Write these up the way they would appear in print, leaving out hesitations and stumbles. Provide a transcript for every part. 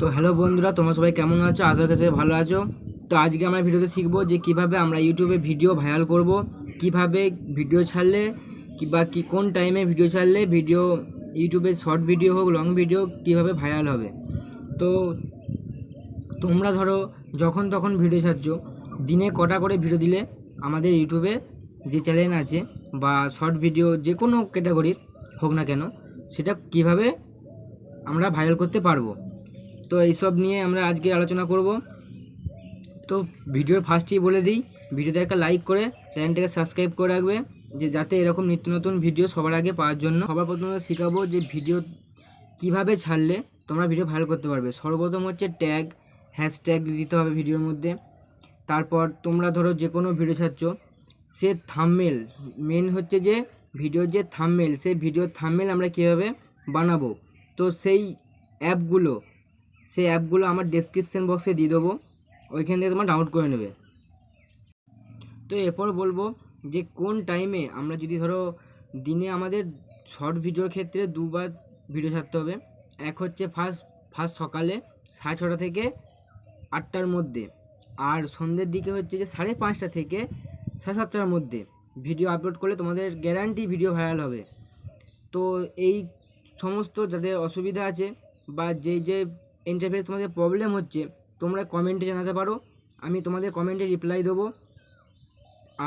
তো হ্যালো বন্ধুরা, তোমরা সবাই কেমন আছো? আশা করি সবাই ভালো আছো। তো আজকে আমরা ভিডিওতে শিখবো যে কিভাবে আমরা ইউটিউবে ভিডিও ভাইরাল করব, কিভাবে ভিডিও ছাড়লে কি কোন টাইমে ভিডিও ছাড়লে ভিডিও ইউটিউবে শর্ট ভিডিও হোক লং ভিডিও কিভাবে ভাইরাল হবে। তো তোমরা ধরো যখন তখন ভিডিও ছাড়ছো, দিনে কটা করে ভিডিও দিলে আমাদের ইউটিউবে যে চ্যানেল আছে বা শর্ট ভিডিও যে কোনো ক্যাটাগরির হোক না কেন, সেটা কিভাবে আমরা ভাইরাল করতে পারবো। তো এইসব নিয়ে আমরা আজকে আলোচনা করব। তো ভিডিওর ফার্স্টেই বলে দিই, ভিডিওতে একটা লাইক করে চ্যানেলটাকে সাবস্ক্রাইব করে রাখবে, যে যাতে এরকম নিত্য নতুন ভিডিও সবার আগে পাওয়ার জন্য। সবার প্রথমে শেখাবো যে ভিডিও কিভাবে ছাড়লে তোমরা ভিডিও ভাইরাল করতে পারবে। সর্বপ্রথম হচ্ছে ট্যাগ, হ্যাশট্যাগ দিতে হবে ভিডিওর মধ্যে। তারপর তোমরা ধরো যে কোনো ভিডিও ছাড়ছো, সে থাম্বনেল, মেন হচ্ছে যে ভিডিওর যে থাম্বনেল, সেই ভিডিওর থাম্বনেল আমরা কীভাবে বানাবো। তো সেই অ্যাপগুলো আমার ডেসক্রিপশন বক্সে দিয়ে দেবো, ওইখান থেকে তোমরা ডাউনলোড করে নেবে। তো এরপর বলবো যে কোন টাইমে আমরা, যদি ধরো দিনে আমাদের শর্ট ভিডিওর ক্ষেত্রে দুবার ভিডিও ছাড়তে হবে। এক হচ্ছে ফার্স্ট সকালে 6:30 থেকে 8টার মধ্যে, আর সন্ধ্যের দিকে হচ্ছে যে 5:30 থেকে 7:30টার মধ্যে ভিডিও আপলোড করলে তোমাদের গ্যারান্টি ভিডিও ভাইরাল হবে। তো এই সমস্ত যাদের অসুবিধা আছে বা যে ইন্টারফেস তোমাদের প্রবলেম হচ্ছে, তোমরা কমেন্টে জানাতে পারো, আমি তোমাদের কমেন্টে রিপ্লাই দেবো।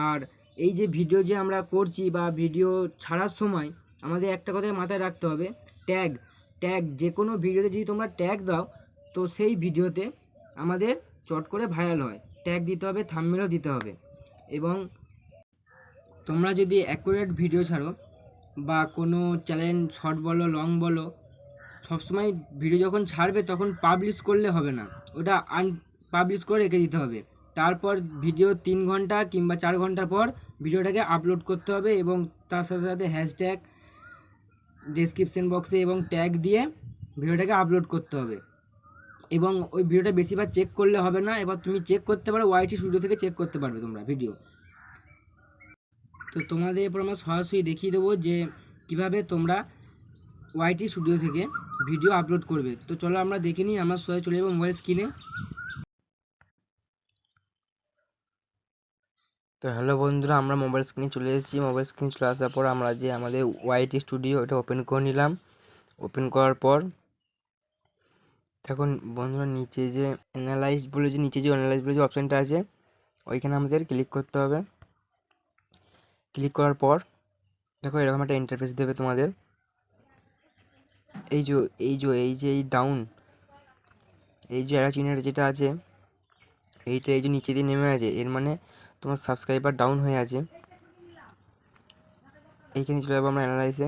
আর এই যে ভিডিও যে আমরা করছি বা ভিডিও ছাড়ার সময় আমাদের একটা কথাই মাথায় রাখতে হবে, ট্যাগ যে কোনো ভিডিওতে যদি তোমরা ট্যাগ দাও, তো সেই ভিডিওতে আমাদের চট করে ভাইরাল হয়। ট্যাগ দিতে হবে, থাম্বনেলও দিতে হবে। এবং তোমরা যদি অ্যাকুরেট ভিডিও ছাড়ো বা কোনো চ্যানেল শর্ট বলো লং বলো, সবসময় ভিডিও যখন ছাড়বে তখন পাবলিশ করলে হবে না, ওটা আনপাবলিশ করে রেখে দিতে হবে। তারপর ভিডিও 3 ঘন্টা কিংবা 4 ঘন্টা পর ভিডিওটাকে আপলোড করতে হবে, এবং তার সাথে সাথে হ্যাশট্যাগ ডেসক্রিপশন বক্সে এবং ট্যাগ দিয়ে ভিডিওটাকে আপলোড করতে হবে। এবং ওই ভিডিওটা বেশিবার চেক করলে হবে না, এবার তুমি চেক করতে পারো, ওয়াইটি স্টুডিও থেকে চেক করতে পারবে তোমরা ভিডিও। তো তোমাদের এরপর আমরা সরাসরি দেখিয়ে দেবো যে কিভাবে তোমরা ওয়াইটি স্টুডিও থেকে ভিডিও আপলোড করবে। তো চলো আমরা দেখে নিই, আমরা সবাই চলে যাবো মোবাইল স্ক্রিনে। তো হ্যালো বন্ধুরা, আমরা মোবাইল স্ক্রিনে চলে এসেছি। মোবাইল স্ক্রিন চলে আসার পর আমরা যে আমাদের ওয়াইটি স্টুডিও এটা ওপেন করে নিলাম। ওপেন করার পর দেখুন বন্ধুরা, নিচে যে অ্যানালাইজ বলে যে অপশানটা আছে, ওইখানে আমাদের ক্লিক করতে হবে। ক্লিক করার পর দেখো এরকম একটা ইন্টারফেস দেবে তোমাদের। এই অ্যারো চিহ্নটা যেটা আছে, এই যে নিচে দিয়ে নেমে আছে, এর মানে তোমার সাবস্ক্রাইবার ডাউন হয়ে আছে। এইখানে চলে যাবো আমরা অ্যানালাইসে।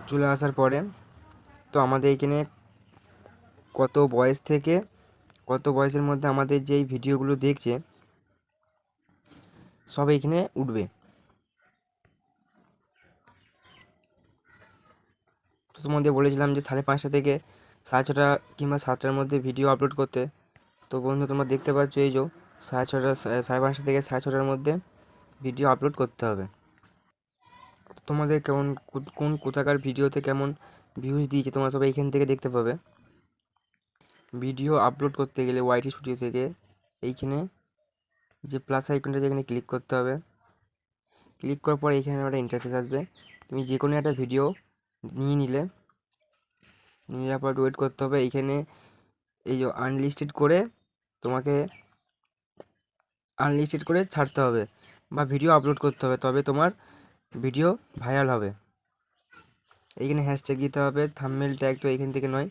চলে আসার পরে তো আমাদের এখানে কত বয়সের মধ্যে আমাদের যেই ভিডিওগুলো দেখছে সব এখানে উঠবে। তো তোমাদের বলেছিলাম যে 5:30 থেকে 6:30 কিংবা 7টার মধ্যে ভিডিও আপলোড করতে। তো বন্ধু তোমরা দেখতে পাচ্ছ, এই যে 5:30 থেকে 6:30টার মধ্যে ভিডিও আপলোড করতে হবে। তোমাদের কোথাকার ভিডিওতে কেমন ভিউজ দিয়েছে তোমরা সবাই এখান থেকে দেখতে পাবে। ভিডিও আপলোড করতে গেলে ওয়াইটি স্টুডিও থেকে এইখানে যে প্লাস আইকনটা, যেখানে ক্লিক করতে হবে। ক্লিক করার পর এখানে একটা ইন্টারফেস আসবে। তুমি যে কোনো একটা ভিডিও নিয়ে যাওয়ার পর ওয়েট করতে হবে। এইখানে এই যে তোমাকে আনলিস্টেড করে ছাড়তে হবে বা ভিডিও আপলোড করতে হবে, তবে তোমার ভিডিও ভাইরাল হবে। এইখানে হ্যাশট্যাগ দিতে হবে, থাম্বনেল ট্যাগ তো এইখান থেকে নয়।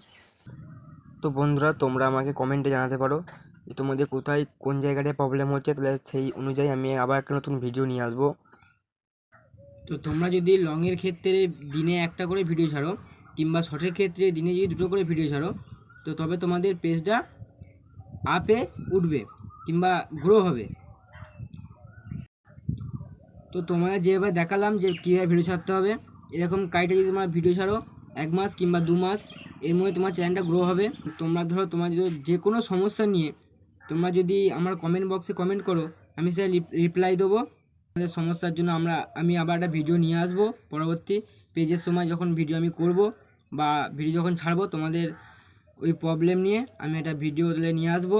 তো বন্ধুরা তোমরা আমাকে কমেন্টে জানাতে পারো যে তোমাদের কোথায় কোন জায়গাটায় প্রবলেম হচ্ছে, তাহলে সেই অনুযায়ী আমি আবার একটা নতুন ভিডিও নিয়ে আসবো। তো তোমরা যদি লংয়ের ক্ষেত্রে দিনে একটা করে ভিডিও ছাড়ো কিংবা শর্টের ক্ষেত্রে দিনে যদি 2টো করে ভিডিও ছাড়ো, তো তবে তোমাদের পেজটা আপে উঠবে কিংবা গ্রো হবে। তো তোমার যেভাবে দেখালাম যে কীভাবে ভিডিও ছাড়তে হবে, এরকম কাইটে যদি তোমরা ভিডিও ছাড়ো 1 মাস কিংবা 2 মাস, এর মধ্যে তোমার চ্যানেলটা গ্রো হবে। তোমরা ধরো তোমার যে কোনো সমস্যা নিয়ে তোমরা যদি আমার কমেন্ট বক্সে কমেন্ট করো, আমি সেটা রিপ্লাই দেবো। তোমাদের সমস্যার জন্য আমি আবার একটা ভিডিও নিয়ে আসবো পরবর্তী পেজের সময় যখন ভিডিও আমি করব বা ভিডিও যখন ছাড়বো তোমাদের ওই প্রবলেম নিয়ে আমি একটা ভিডিও তাহলে নিয়ে আসবো।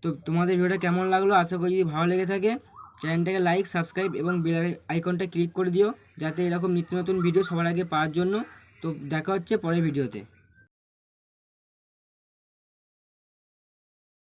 তো তোমাদের ভিডিওটা কেমন লাগলো, আশা করি যদি ভালো লেগে থাকে চ্যানেলটাকে লাইক, সাবস্ক্রাইব এবং বেল আইকনটা ক্লিক করে দিও, যাতে এরকম নিত্য নতুন ভিডিও সবার আগে পাওয়ার জন্য। তো দেখা হচ্ছে পরের ভিডিওতে।